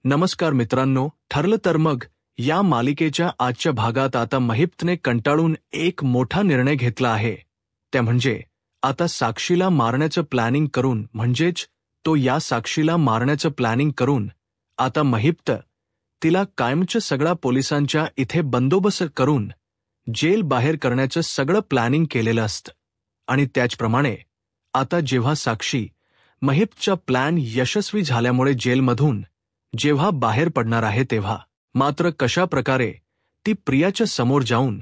नमस्कार मित्रांनो, ठरलं तर मग या मालिकेच्या आजच्या भागात आता महिप्तने कंटाळून एक मोठा निर्णय घेतला आहे. ते म्हणजे आता साक्षीला मारण्याचं प्लॅनिंग करून आता महिप्त तिला कायमचं सगळा पोलिसांच्या इथे बंदोबस्त करून जेल बाहेर करण्याचं सगळं प्लॅनिंग केलेलं असतं. आणि त्याचप्रमाणे आता जेव्हा साक्षी महिप्तचा प्लॅन यशस्वी झाल्यामुळे जेलमधून जेव्हा बाहेर पडणार आहे तेव्हा मात्र कशा प्रकारे ती प्रियाच्या समोर जाऊन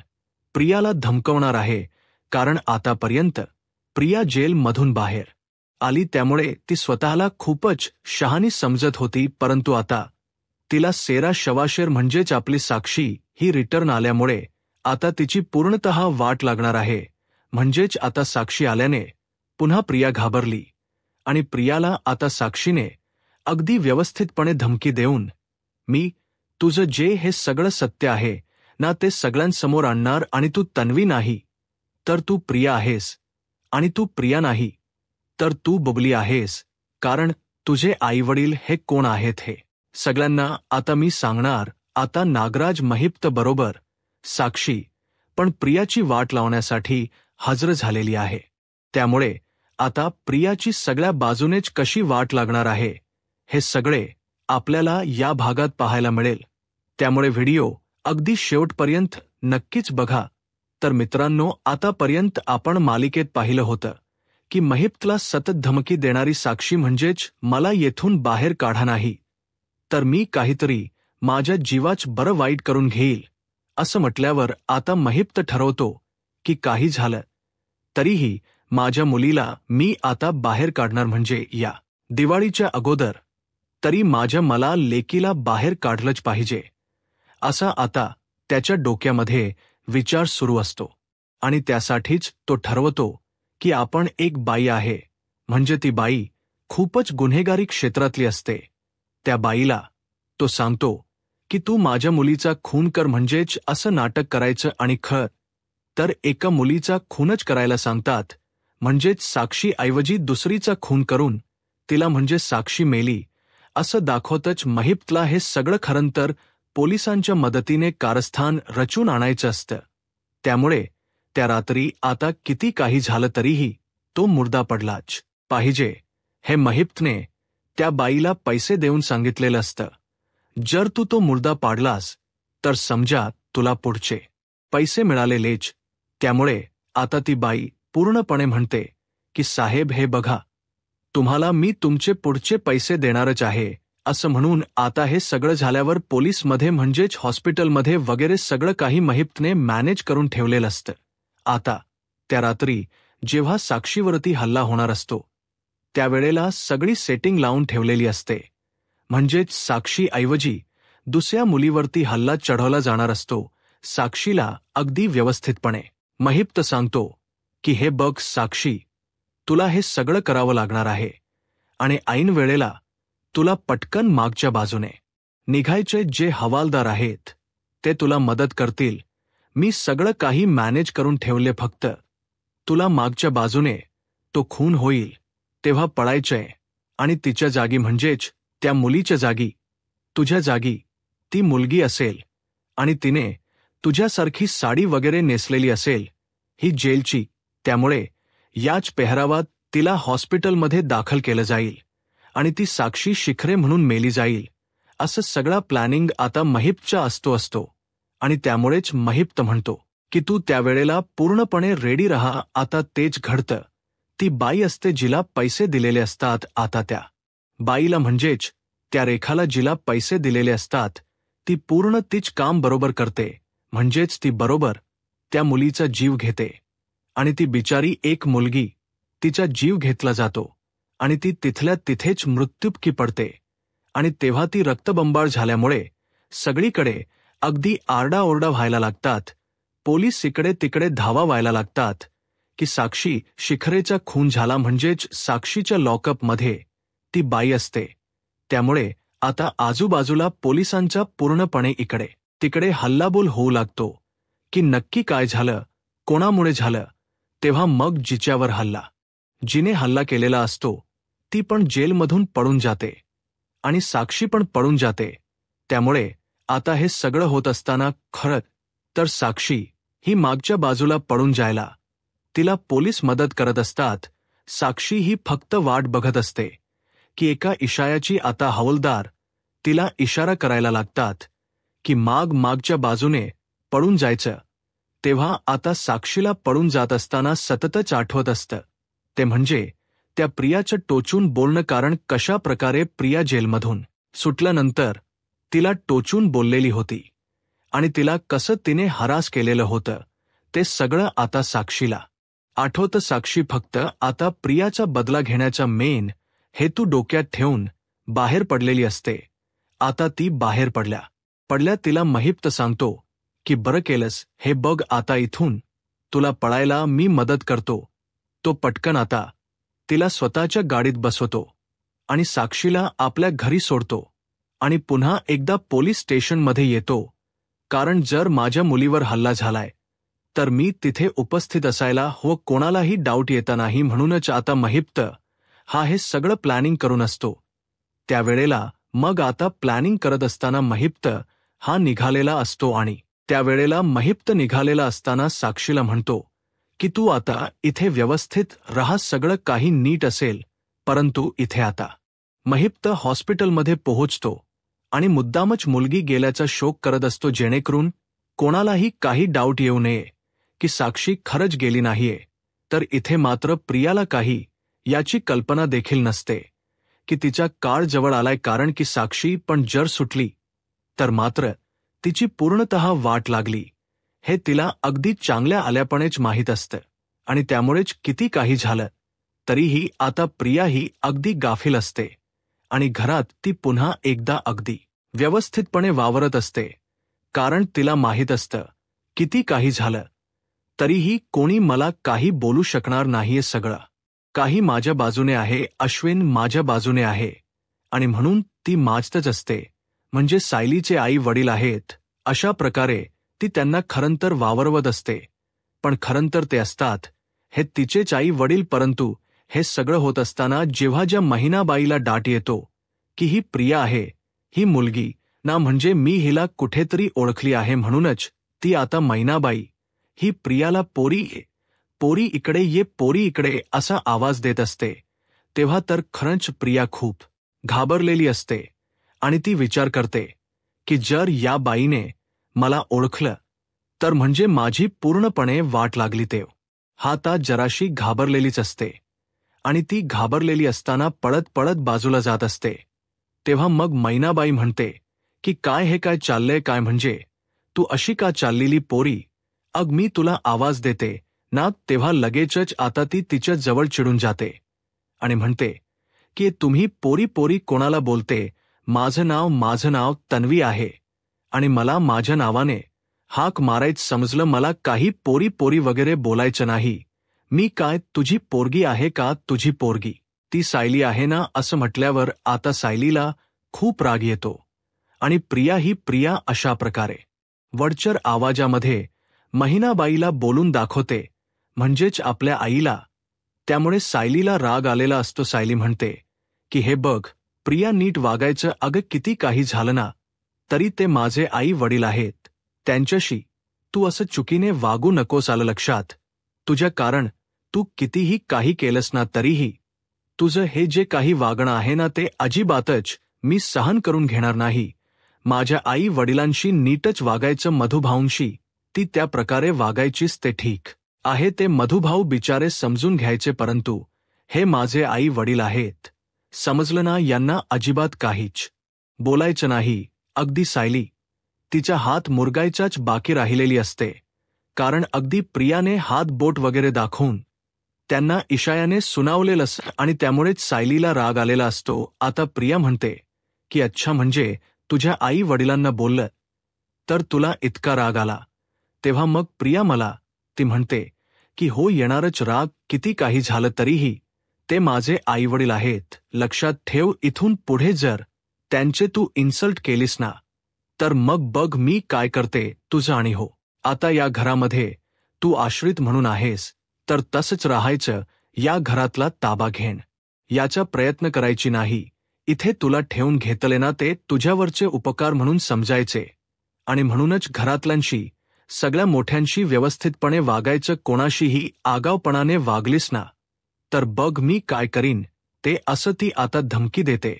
प्रियाला धमकवणार आहे, कारण आतापर्यंत प्रिया जेलमधून बाहेर आली त्यामुळे ती स्वतःला खूपच शहाणी समजत होती, परंतु आता तिला सेरा शवाशेर म्हणजेच आपली साक्षी ही रिटर्न आल्यामुळे आता तिची पूर्णतः वाट लागणार आहे. म्हणजेच आता साक्षी आल्याने पुन्हा प्रिया घाबरली आणि प्रियाला आता साक्षीने अगदी व्यवस्थितपणे धमकी देऊन मी तुझं जे हे सगळं सत्य आहे ना ते सगळ्यांसमोर आणणार आणि तू तन्वी नाही तर तू प्रिया आहेस आणि तू प्रिया नाही तर तू बबली आहेस, कारण तुझे आईवडील हे कोण आहेत हे सगळ्यांना आता मी सांगणार. आता नागराज महिप्त बरोबर साक्षी पण प्रियाची वाट लावण्यासाठी हजर झालेली आहे. त्यामुळे आता प्रियाची सगळ्या बाजूनेच कशी वाट लागणार आहे हे सगळे आपल्याला या भागात पाहायला मिळेल. त्यामुळे व्हिडिओ अगदी शेवटपर्यंत नक्कीच बघा. तर मित्रांनो, आतापर्यंत आपण मालिकेत पाहिलं होतं की महिप्तला सतत धमकी देणारी साक्षी म्हणजेच मला येथून बाहेर काढा नाही तर मी काहीतरी माझ्या जीवाच बरं वाईट करून घेईल असं म्हटल्यावर आता महिप्त ठरवतो की काही झालं तरीही माझ्या मुलीला मी आता बाहेर काढणार, म्हणजे या दिवाळीच्या अगोदर तरी मला लेकीला बाहेर काढलंच पाहिजे असा आता त्याच्या डोक्यामध्ये विचार सुरू असतो. आणि त्यासाठीच तो ठरवतो की आपण एक बाई आहे, म्हणजे ती बाई खूपच गुन्हेगारी क्षेत्रातली असते. त्या बाईला तो सांगतो की तू माझ्या मुलीचा खून कर, म्हणजेच असं नाटक करायचं आणि खरं तर एका मुलीचा खूनच करायला सांगतात, म्हणजेच साक्षीऐवजी दुसरीचा खून करून तिला म्हणजे साक्षी मेली असं दाखवतच महिप्तला हे सगळं खरं तर पोलिसांच्या मदतीने कारस्थान रचून आणायचं असतं. त्यामुळे त्या रात्री आता किती काही झालं तरीही तो मुर्दा पडलाच पाहिजे हे महिप्तने त्या बाईला पैसे देऊन सांगितलेलं असतं. जर तू तो मुर्दा पाडलास तर समजा तुला पुढचे पैसे मिळालेलेच. त्यामुळे आता ती बाई पूर्णपणे म्हणते की साहेब हे बघा, तुम्हाला मी तुमचे पुढचे पैसे देणारच आहे असं म्हणून आता हे सगळं झाल्यावर पोलीसमध्ये म्हणजेच हॉस्पिटलमध्ये वगैरे सगळं काही महिप्तने मॅनेज करून ठेवलेलं असतं. आता त्या रात्री जेव्हा साक्षीवरती हल्ला होणार असतो त्यावेळेला सगळी सेटिंग लावून ठेवलेली असते, म्हणजेच साक्षीऐवजी दुसऱ्या मुलीवरती हल्ला चढवला जाणार असतो. साक्षीला अगदी व्यवस्थितपणे महिप्त सांगतो की हे बघ साक्षी, तुला हे सगळं करावं लागणार आहे आणि ऐन वेळेला तुला पटकन मागच्या बाजूने निघायचे जे हवालदार आहेत ते तुला मदत करतील. मी सगळं काही मॅनेज करून ठेवले, फक्त तुला मागच्या बाजूने तो खून होईल तेव्हा पळायचंय आणि तिच्या जागी म्हणजेच त्या मुलीच्या जागी तुझ्या जागी ती मुलगी असेल आणि तिने तुझ्यासारखी साडी वगैरे नेसलेली असेल ही जेलची. त्यामुळे याच पेहरावात तिला हॉस्पिटलमध्ये दाखल केलं जाईल आणि ती साक्षी शिखरे म्हणून मेली जाईल. असं सगळा प्लॅनिंग आता महिप्तचा असतो आणि त्यामुळेच महिप्त म्हणतो की तू त्यावेळेला पूर्णपणे रेडी राहा. आता तेच घडतं. ती बाई असते जिला पैसे दिलेले असतात. आता त्या बाईला म्हणजेच त्या रेखाला जिला पैसे दिलेले असतात ती पूर्ण तीच काम बरोबर करते, म्हणजेच ती बरोबर त्या मुलीचा जीव घेते आणि ती बिचारी एक मुलगी तिचा जीव घेतला जातो आणि ती तिथल्या तिथेच मृत्युपकी पडते. आणि तेव्हा ती रक्तबंबाळ झाल्यामुळे सगळीकडे अगदी आरडाओरडा व्हायला लागतात. पोलीस इकडे तिकडे धावा व्हायला लागतात की साक्षी शिखरेचा खून झाला, म्हणजेच साक्षीच्या लॉकअपमध्ये ती बाई असते. त्यामुळे आता आजूबाजूला पोलिसांचा पूर्णपणे इकडे तिकडे हल्लाबोल होऊ लागतो की नक्की काय झालं, कोणामुळे झालं. तेव्हा मग जिच्यावर जिने हल्ला केलेला असतो ती पण जेलमधून पळून जाते आणि साक्षी पण पळून जाते. त्यामुळे आता हे सगळं होत असताना खरं तर साक्षी ही मागच्या बाजूला पळून जायला तिला पोलीस मदत करत असतात. साक्षी ही फक्त वाट बघत असते की एका इशाऱ्याची आता हवालदार तिला इशारा करायला लागतात की मागच्या बाजूने पळून जायचं. तेव्हा आता साक्षीला पळून जात असताना सततच आठवत असतं ते म्हणजे त्या प्रियाचं टोचून बोलणं. कारण कशा प्रकारे प्रिया जेलमधून सुटल्यानंतर तिला टोचून बोललेली होती आणि तिला कसं तिने हरास केलेलं होतं ते सगळं आता साक्षीला आठवतं. साक्षी फक्त आता प्रियाचा बदला घेण्याचा मेन हेतू डोक्यात ठेवून बाहेर पडलेली असते. आता ती बाहेर पडल्या तिला महिप्त सांगतो की बरं केलंस हे बघ, आता इथून तुला पळायला मी मदत करतो. तो पटकन आता तिला स्वतःच्या गाडीत बसवतो आणि साक्षीला आपल्या घरी सोडतो आणि पुन्हा एकदा पोलीस स्टेशनमध्ये येतो. कारण जर माझ्या मुलीवर हल्ला झालाय तर मी तिथे उपस्थित असायला व कोणालाही डाऊट येता नाही. म्हणूनच आता महिप्त हा हे सगळं प्लॅनिंग करून असतो. त्यावेळेला मग आता प्लॅनिंग करत असताना महिप्त हा निघालेला असतो आणि त्यावेळेला महिप्त निघालेला असताना साक्षीला म्हणतो की तू आता इथे व्यवस्थित राहा, सगळं काही नीट असेल. परंतु इथे आता महिप्त हॉस्पिटलमध्ये पोहोचतो आणि मुद्दामच मुलगी गेल्याचा शोक करत असतो जेणेकरून कोणालाही काही डाऊट येऊ नये की साक्षी खरंच गेली नाहीये. तर इथे मात्र प्रियाला काही याची कल्पना देखील नसते की तिचा काळ जवळ आलाय. कारण की साक्षी पण जर सुटली तर मात्र तिची पूर्णतः वाट लागली हे तिला अगदी चांगल्या आल्यापणेच माहीत असतं आणि त्यामुळेच किती काही झालं तरीही आता प्रिया ही अगदी गाफील असते आणि घरात ती पुन्हा एकदा अगदी व्यवस्थितपणे वावरत असते. कारण तिला माहीत असतं किती काही झालं तरीही कोणी मला काही बोलू शकणार नाहीये. सगळं काही माझ्या बाजूने आहे, अश्विन माझ्या बाजूने आहे आणि म्हणून ती माझतच असते. म्हणजे सायलीचे आई वडील आहेत अशा प्रकारे ती त्यांना खरंतर वावरवत असते. पण खरंतर ते असतात हे तिचेच आई वडील. परंतु हे सगळं होत असताना जेव्हा ज्या महिनाबाईला डाट येतो की ही प्रिया आहे, ही मुलगी ना, म्हणजे मी हिला कुठेतरी ओळखली आहे. म्हणूनच ती आता महिनाबाई ही प्रियाला पोरी इकडे ये, पोरी इकडे असा आवाज देत असते. तेव्हा तर खरंच प्रिया खूप घाबरलेली असते आणि ती विचार करते की जर या बाईने मला ओळखलं तर म्हणजे माझी पूर्णपणे वाट लागली. तेव हा जराशी घाबरलेलीच असते आणि ती घाबरलेली असताना पळत बाजूला जात असते. तेव्हा मग मैनाबाई म्हणते की काय चाललंय काय, म्हणजे तू अशी का चाललेली पोरी, अग मी तुला आवाज देते ना. तेव्हा लगेचच आता ती तिच्या जवळ चिडून जाते आणि म्हणते की तुम्ही पोरी कोणाला बोलते, माझं नाव तन्वी आहे आणि मला माझ्या नावाने हाक मारायचं समजलं. मला काही पोरी वगैरे बोलायचं नाही. मी काय तुझी पोरगी आहे का? तुझी पोरगी ती सायली आहे ना, असं म्हटल्यावर आता सायलीला खूप राग येतो आणि प्रिया अशा प्रकारे वडचर आवाजामध्ये महिनाबाईला बोलून दाखवते, म्हणजेच आपल्या आईला. त्यामुळे सायलीला राग आलेला असतो. सायली म्हणते की हे बघ प्रिया, नीट वागायचं. अगं किती काही झालं ना तरी ते माझे आई वडील आहेत, त्यांच्याशी तू असं चुकीने वागू नकोस. आलं लक्षात तुझ्या? कारण तू कितीही काही केलंस ना तरीही तुझं हे जे काही वागणं आहे ना ते अजिबातच मी सहन करून घेणार नाही. माझ्या आई वडिलांशी नीटच वागायचं. मधुभाऊंशी ती त्या प्रकारे वागायचीच, ते ठीक आहे. ते मधुभाऊ बिचारे समजून घ्यायचे, परंतु हे माझे आई वडील आहेत, समजलं ना. यांना अजिबात काहीच बोलायचं नाही. अगदी सायली तिचा हात मुरगायचाच बाकी राहिलेली असते. कारण अगदी प्रियाने हात बोट वगैरे दाखवून त्यांना इशाऱ्याने सुनावलेलं असतं आणि त्यामुळेच सायलीला राग आलेला असतो. आता प्रिया म्हणते की अच्छा, म्हणजे तुझ्या आई वडिलांना बोललं तर तुला इतका राग आला? तेव्हा मग प्रिया ती म्हणते की हो, येणारच राग. किती काही झालं तरीही ते माझे आईवडील आहेत, लक्षात ठेव. इथून पुढे जर त्यांचे तू इन्सल्ट केलीस ना तर मग बघ मी काय करते तुझं. आणि हो, आता या घरामध्ये तू आश्रित म्हणून आहेस तर तसंच राहायचं. या घरातला ताबा घेण याचा प्रयत्न करायची नाही. इथे तुला ठेवून घेतले ना ते तुझ्यावरचे उपकार म्हणून समजायचे आणि म्हणूनच घरातल्यांशी सगळ्या मोठ्यांशी व्यवस्थितपणे वागायचं, कोणाशीही आगावपणाने वागलीस ना तर बघ मी काय करीन ते, असं ती आता धमकी देते.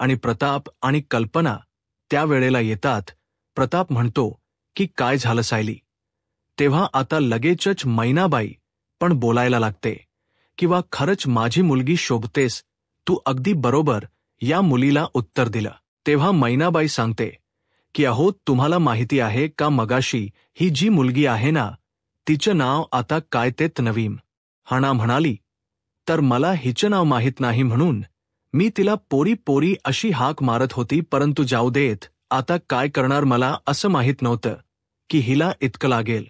आणि प्रताप आणि कल्पना त्या वेळेला येतात. प्रताप म्हणतो की काय झालं सायली? तेव्हा आता लगेचच मैनाबाई पण बोलायला लागते, किंवा खरंच माझी मुलगी शोभतेस, तू अगदी बरोबर या मुलीला उत्तर दिलं. तेव्हा मैनाबाई सांगते की अहो तुम्हाला माहिती आहे का, मगाशी ही जी मुलगी आहे ना तिचं नाव आता काय ते नवीन. हाना म्हणाली, तर मला हिचं नाव माहीत नाही म्हणून मी तिला पोरी पोरी अशी हाक मारत होती, परंतु जाऊ देत, आता काय करणार, मला असं माहीत नव्हतं की हिला इतकं लागेल.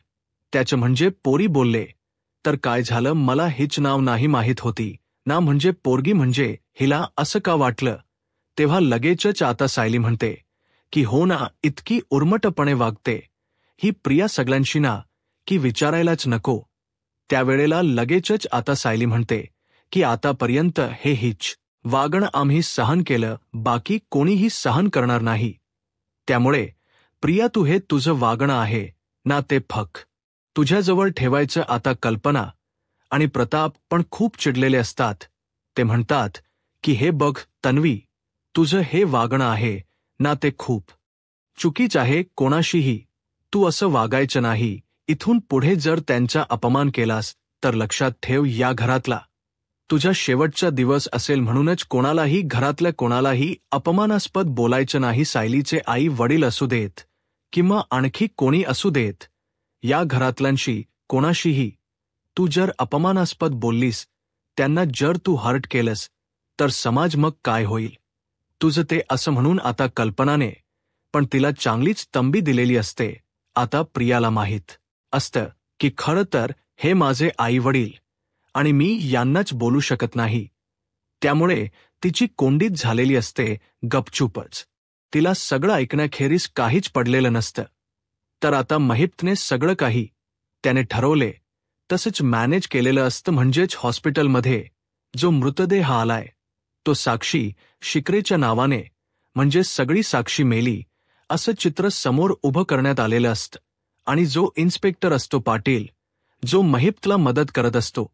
त्याचं म्हणजे पोरी बोलले तर काय झालं, मला हिच नाव नाही माहीत होती ना, म्हणजे पोरगी म्हणजे हिला असं का वाटलं. तेव्हा लगेचच आता सायली म्हणते की हो ना, इतकी उर्मटपणे वागते ही प्रिया सगळ्यांशी ना की विचारायलाच नको. त्यावेळेला लगेचच आता सायली म्हणते की आतापर्यंत हे हिच वागणं आम्ही सहन केलं, बाकी कोणीही सहन करणार नाही. त्यामुळे प्रिया तू हे तुझं वागणं आहे ना ते फक्त तुझ्याजवळ ठेवायचं. आता कल्पना आणि प्रताप पण खूप चिडलेले असतात. ते म्हणतात की हे बघ तन्वी, तुझं हे वागणं आहे ना ते खूप चुकीचं आहे, कोणाशीही तू असं वागायचं नाही. इथून पुढे जर त्यांचा अपमान केलास तर लक्षात ठेव, या घरातला तुझा शेवटचा दिवस असेल, म्हणूनच कोणालाही, घरातल्या कोणालाही अपमानास्पद बोलायचं नाही. सायलीचे आई वडील असू देत किंवा आणखी कोणी असू देत, या घरातल्यांशी कोणाशीही तू जर अपमानास्पद बोललीस, त्यांना जर तू हर्ट केलंस तर समाज मग काय होईल तुझं ते, असं म्हणून आता कल्पनाने पण तिला चांगलीच तंबी दिलेली असते. आता प्रियाला माहीत असतं की खरं तर हे माझे आई वडील आणि मी यांनाच बोलू शकत नाही. त्यामुळे तिची कोंडीच झालेली असते गपचूपच. तिला सगळं ऐकण्याखेरीज काहीच पडलेलं नसतं. तर आता महिप्तने सगळं काही त्याने ठरवले तसंच मॅनेज केलेलं असतं. म्हणजेच हॉस्पिटलमध्ये जो मृतदेह आलाय तो साक्षी शिकरेच्या नावाने, म्हणजे सगळी साक्षी मेली असं चित्र समोर उभं करण्यात आलेलं असतं. आणि जो इन्स्पेक्टर असतो पाटील, जो महिप्तला मदत करत असतो,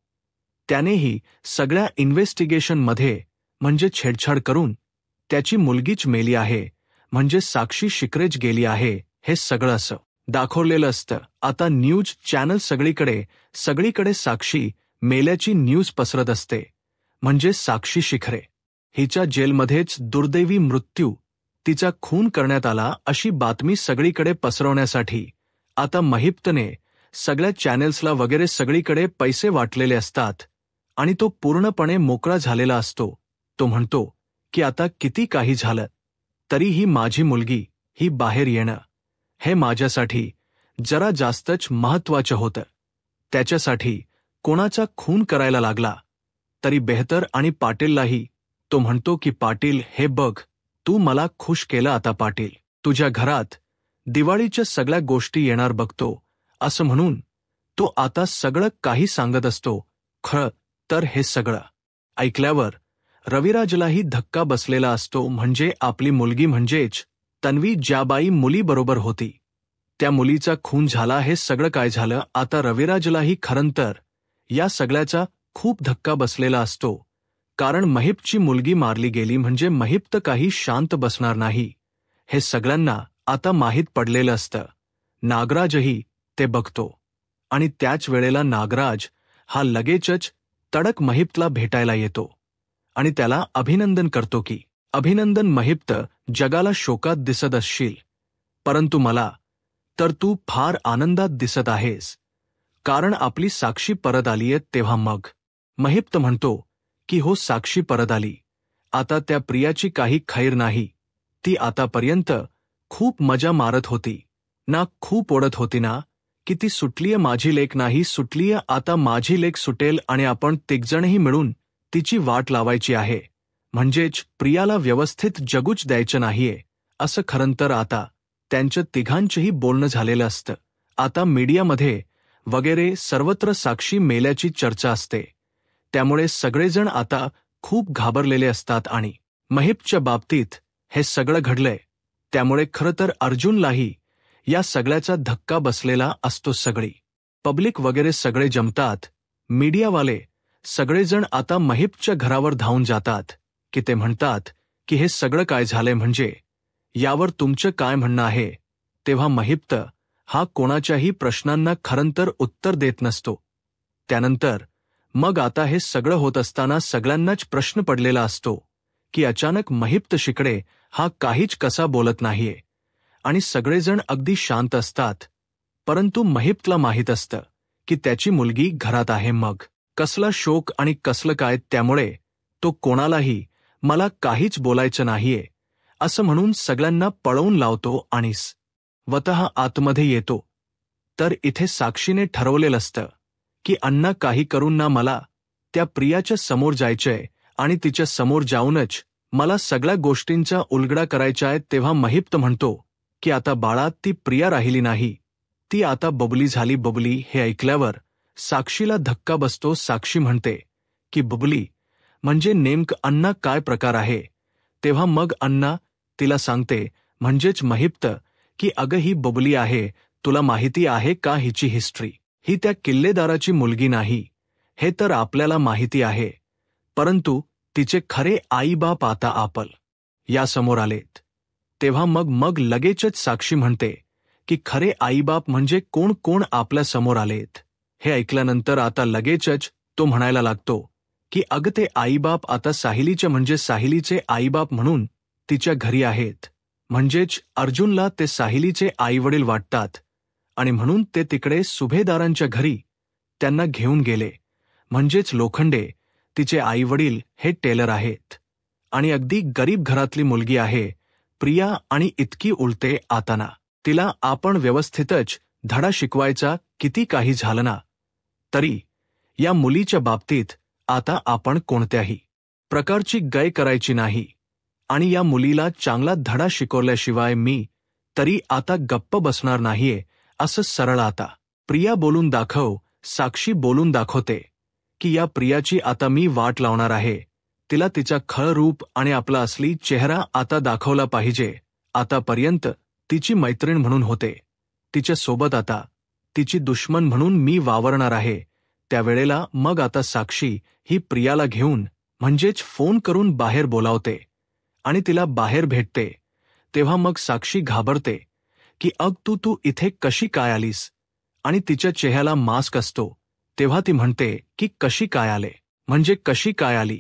त्यानेही सगळ्या इन्व्हेस्टिगेशनमध्ये म्हणजे छेडछाड करून त्याची मुलगीच मेली आहे, म्हणजे साक्षी शिकरेच गेली आहे, हे सगळं असं दाखवलेलं असतं. आता न्यूज चॅनल सगळीकडे साक्षी मेल्याची न्यूज पसरत असते. म्हणजे साक्षी शिखरे हिच्या जेलमध्येच दुर्दैवी मृत्यू, तिचा खून करण्यात आला अशी बातमी सगळीकडे पसरवण्यासाठी आता महिप्तने सगळ्या चॅनेल्सला वगैरे सगळीकडे पैसे वाटलेले असतात. आणि तो पूर्णपणे मोकळा झालेला असतो. तो म्हणतो की आता किती काही झालं तरीही माझी मुलगी ही बाहेर येणं हे माझ्यासाठी जरा जास्तच महत्त्वाचं होतं. त्याच्यासाठी कोणाचा खून करायला लागला तरी बेहतर. आणि पाटीललाही तो म्हणतो की पाटील, हे बघ, तू मला खुश केलं. आता पाटील, तुझ्या घरात दिवाळीच्या सगळ्या गोष्टी येणार बघतो, असं म्हणून तो आता सगळं काही सांगत असतो. खरं तर हे सगळं ऐकल्यावर रविराजलाही धक्का बसलेला असतो. म्हणजे आपली मुलगी म्हणजेच तन्वी ज्या बाई मुलीबरोबर होती त्या मुलीचा खून झाला, हे सगळं काय झालं. आता रविराजलाही खरं तर या सगळ्याचा खूप धक्का बसलेला असतो. कारण महिप्तची मुलगी मारली गेली म्हणजे महिप्त काही शांत बसणार नाही, हे सगळ्यांना आता माहीत पडलेलं असतं. नागराजही ते बघतो आणि त्याच वेळेला नागराज हा लगेचच तडक महिप्तला भेटायला येतो आणि त्याला अभिनंदन करतो की अभिनंदन महिप्त, जगाला शोकात दिसत असशील परंतु मला तर तू फार आनंदात दिसत आहेस, कारण आपली साक्षी परत आलीये. तेव्हा मग महिप्त म्हणतो की हो, साक्षी परत आली. आता त्या प्रियाची काही खैर नाही. ती आतापर्यंत खूप मजा मारत होती ना, खूप ओढत होती ना की ती सुटलीय, माझी लेक नाही सुटलीय. आता माझी लेक सुटेल आणि आपण तिघजणही मिळून तिची वाट लावायची आहे. म्हणजेच प्रियाला व्यवस्थित जगूच द्यायचं नाहीये, असं खरं तर आता त्यांच्या तिघांचंही बोलणं झालेलं असतं. आता मीडियामध्ये वगैरे सर्वत्र साक्षी मेल्याची चर्चा असते. त्यामुळे सगळेजण आता खूप घाबरलेले असतात आणि महिपच्या बाबतीत हे सगळं घडलंय, त्यामुळे खरं तर अर्जुनलाही या सगळ्याचा धक्का बसलेला असतो. सगळी पब्लिक वगैरे सगळे जमतात, मीडियावाले सगळेजण आता महिपच्या घरावर धावून जातात की ते म्हणतात की हे सगळं काय झालंय, म्हणजे यावर तुमचं काय म्हणणं आहे. तेव्हा महिप्त हा कोणाच्याही प्रश्नांना खरंतर उत्तर देत नसतो. त्यानंतर मग आता हे सगळं होत असताना सगळ्यांनाच प्रश्न पडलेला असतो की अचानक महिप्त शिकडे हा काहीच कसा बोलत नाहीये आणि सगळेजण अगदी शांत असतात. परंतु महिप्तला माहीत असतं की त्याची मुलगी घरात आहे. मग कसला शोक आणि कसलं काय, त्यामुळे तो कोणालाही मला काहीच बोलायचं नाहीये असं म्हणून सगळ्यांना पळवून लावतो आणि स्वतः आतमध्ये येतो. तर इथे साक्षीने ठरवलेलं असतं की अण्णा काही करून ना मला त्या प्रियाच्या समोर जायचंय आणि तिच्या समोर जाऊनच मला सगळ्या गोष्टींचा उलगडा करायचा आहे. तेव्हा महिप्त म्हणतो की आता बाळा ती प्रिया राहिली नाही, ती आता बबली झाली. बबली हे ऐकल्यावर साक्षीला धक्का बसतो. साक्षी म्हणते की बबली म्हणजे नेमकं अण्णा काय प्रकार आहे. तेव्हा मग अण्णा तिला सांगते, म्हणजेच महिप्त, की अगं ही बबली आहे, तुला माहिती आहे का हिची हिस्ट्री. ही त्या किल्लेदाराची मुलगी नाही, हे तर आपल्याला माहिती आहे, परंतु तिचे खरे आईबाप आता आपल या समोर आलेत. तेव्हा मग लगेचच साक्षी म्हणते की खरे आईबाप म्हणजे कोण कोण आपल्या समोर आलेत. हे ऐकल्यानंतर आता लगेचच तो म्हणायला लागतो की अगं ते आईबाप आता साहिलीचे, म्हणजे साहिलीचे आईबाप म्हणून तिच्या घरी आहेत. म्हणजेच अर्जुनला ते साहिलीचे आईवडील वाटतात आणि म्हणून ते तिकडे सुभेदारांच्या घरी त्यांना घेऊन गेले. म्हणजेच लोखंडे तिचे आईवडील हे टेलर आहेत आणि अगदी गरीब घरातली मुलगी आहे प्रिया. आणि इतकी उलटे आताना तिला आपण व्यवस्थितच धडा शिकवायचा, किती काही झालं ना तरी या मुलीच्या बाबतीत आता आपण कोणत्याही प्रकारची गय करायची नाही आणि या मुलीला चांगला धडा शिकवल्याशिवाय मी तरी आता गप्प बसणार नाहीये असं सरळ आता प्रिया बोलून दाखव. साक्षी बोलून दाखवते की या प्रियाची आता मी वाट लावणार आहे. तिला तिचा खरं रूप आणि आपला असली चेहरा आता दाखवला पाहिजे. आतापर्यंत तिची मैत्रीण म्हणून होते, तिच्या सोबत आता तिची दुश्मन म्हणून मी वावरणार आहे. त्यावेळेला मग आता साक्षी ही प्रियाला घेऊन, म्हणजेच फोन करून बाहेर बोलावते आणि तिला बाहेर भेटते. तेव्हा मग साक्षी घाबरते की अग तू इथे कशी काय आलीस, आणि तिच्या चेहऱ्याला मास्क असतो. तेव्हा ती म्हणते की कशी काय आले, म्हणजे कशी काय आली,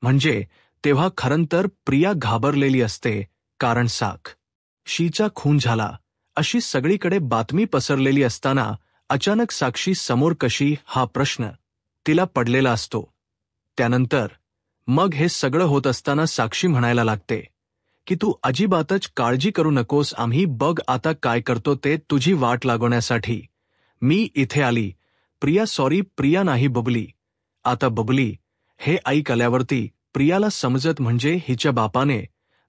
म्हणजे तेव्हा खरंतर प्रिया घाबरलेली असते, कारण साक्षीचा खून झाला अशी सगळीकडे बातमी पसरलेली असताना अचानक साक्षी समोर कशी, हा प्रश्न तिला पडलेला असतो. त्यानंतर मग हे सगळं होत असताना साक्षी म्हणायला लागते की तू अजिबातच काळजी करू नकोस, आम्ही बघ आता काय करतो ते, तुझी वाट लागवण्यासाठी मी इथे आली. प्रिया सॉरी, प्रिया नाही बबली. आता बबली हे ऐक आल्यावरती प्रियाला समजत, म्हणजे हिच्या बापाने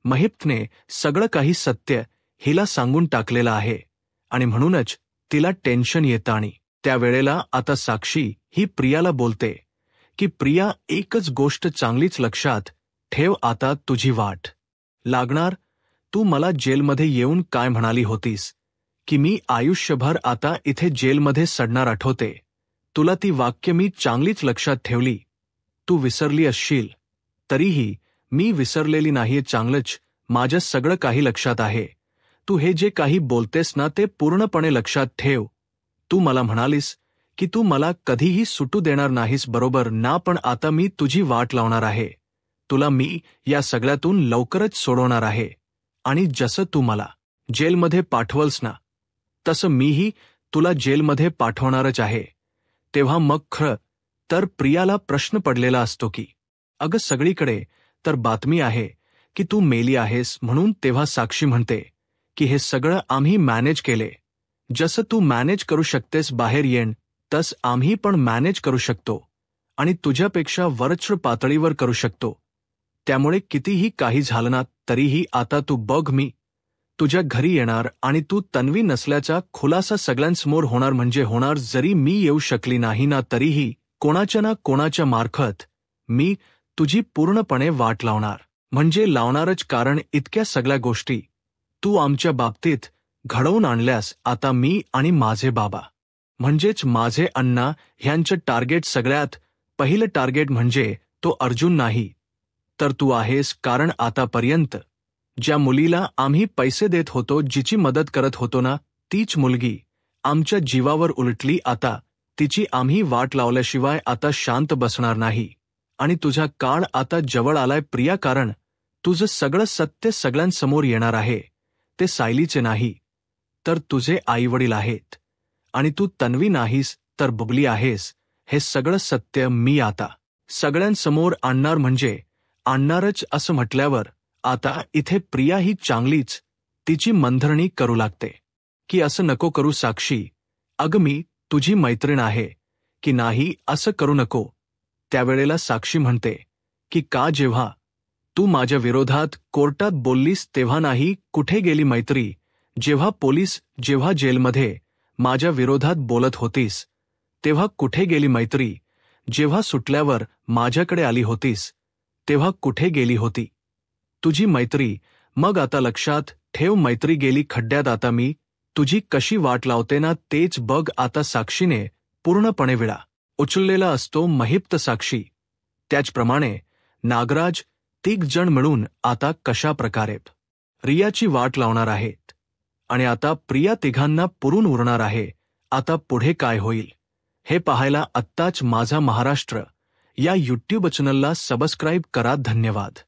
महिप्तने सगळं काही सत्य हिला सांगून टाकलेलं आहे आणि म्हणूनच तिला टेन्शन येतं. आणि त्यावेळेला आता साक्षी ही प्रियाला बोलते की प्रिया एकच गोष्ट चांगलीच लक्षात ठेव, आता तुझी वाट लागणार. तू मला जेलमध्ये येऊन काय म्हणाली होतीस की मी आयुष्यभर आता इथे जेलमध्ये सडणार, आठवते तुला ती वाक्य मी चांगलीच लक्षात ठेवली. तू विसरली असशील, तरीही मी विसरलेली नाहीये, चांगलंच माझं सगळं काही लक्षात आहे. तू हे जे काही बोलतेस ना ते पूर्णपणे लक्षात ठेव. तू मला म्हणालीस की तू मला कधीही सुटू देणार नाहीस, बरोबर ना, पण आता मी तुझी वाट लावणार आहे. तुला मी या सगळ्यातून लवकरच सोडवणार आहे आणि जसं तू मला जेलमध्ये पाठवलस ना तसं मीही तुला जेलमध्ये पाठवणारच आहे. तेव्हा मग खरं तर प्रियाला प्रश्न पडलेला असतो की अगं सगळीकडे तर बातमी आहे की तू मेली आहेस म्हणून. तेव्हा साक्षी म्हणते की हे सगळं आम्ही मॅनेज केले, जसं तू मॅनेज करू शकतेस बाहेर येण तस आम्ही पण मॅनेज करू शकतो आणि तुझ्यापेक्षा वरचढ पातळीवर करू शकतो. त्यामुळे कितीही काही झालं ना तरीही आता तू बघ, मी तुझ्या घरी येणार आणि तू तन्वी नसल्याचा खुलासा सगळ्यांसमोर होणार, म्हणजे होणार. जरी मी येऊ शकली नाही ना तरीही कोणाच्या ना कोणाच्या मार्फत मी तुझी पूर्णपणे वाट लावणार. म्हणजे लावणारच, कारण इतक्या सगळ्या गोष्टी तू आमच्या बाबतीत घडवून आणल्यास आता मी आणि माझे बाबा म्हणजेच माझे अण्णा ह्यांचं टार्गेट, सगळ्यात पहिलं टार्गेट म्हणजे तो अर्जुन नाही तर तू आहेस. कारण आतापर्यंत ज्या मुलीला आम्ही पैसे देत होतो, जिची मदत करत होतो ना, तीच मुलगी आमच्या जीवावर उलटली. आता तिची आम्ही वाट लावल्याशिवाय आता शांत बसणार नाही. आणि तुझा काळ आता जवळ आलाय प्रिया, कारण तुझं सगळं सत्य सगळ्यांसमोर येणार आहे. ते सायलीचे नाही तर तुझे आईवडील आहेत, आणि तू तन्वी नाहीस तर बुबली आहेस. हे सगळं सत्य मी आता सगळ्यांसमोर आणणार, म्हणजे आणणारच. असं म्हटल्यावर आता इथे प्रिया ही चांगलीच तिची मंथरणी करू लागते की असं नको करू साक्षी, अगं मी तुझी मैत्रीण आहे की नाही, असं करू नको. त्यावेळेला साक्षी म्हणते की का, जेव्हा तू माझ्या विरोधात कोर्टात बोललीस तेव्हा नाही, कुठे गेली मैत्री? जेव्हा जेलमध्ये माझ्या विरोधात बोलत होतीस तेव्हा कुठे गेली मैत्री? जेव्हा सुटल्यावर माझ्याकडे आली होतीस तेव्हा कुठे गेली होती तुझी मैत्री? मग आता लक्षात ठेव, मैत्री गेली खड्ड्यात. आता मी तुझी कशी वाट लावते ना, तेच बघ. आता साक्षीने पूर्णपणे विळा उचललेला असतो महिप्त साक्षी. त्याचप्रमाणे नागराज, तिघ जण मिळून आता कशा प्रकारे रियाची वाट लावणार आहेत, आणि आता प्रिया तिघांना पुरून उरणार आहे. आता पुढे काय होईल हे पाहायला आत्ताच माझा महाराष्ट्र या यूट्यूब चॅनलला सबस्क्राईब करा. धन्यवाद.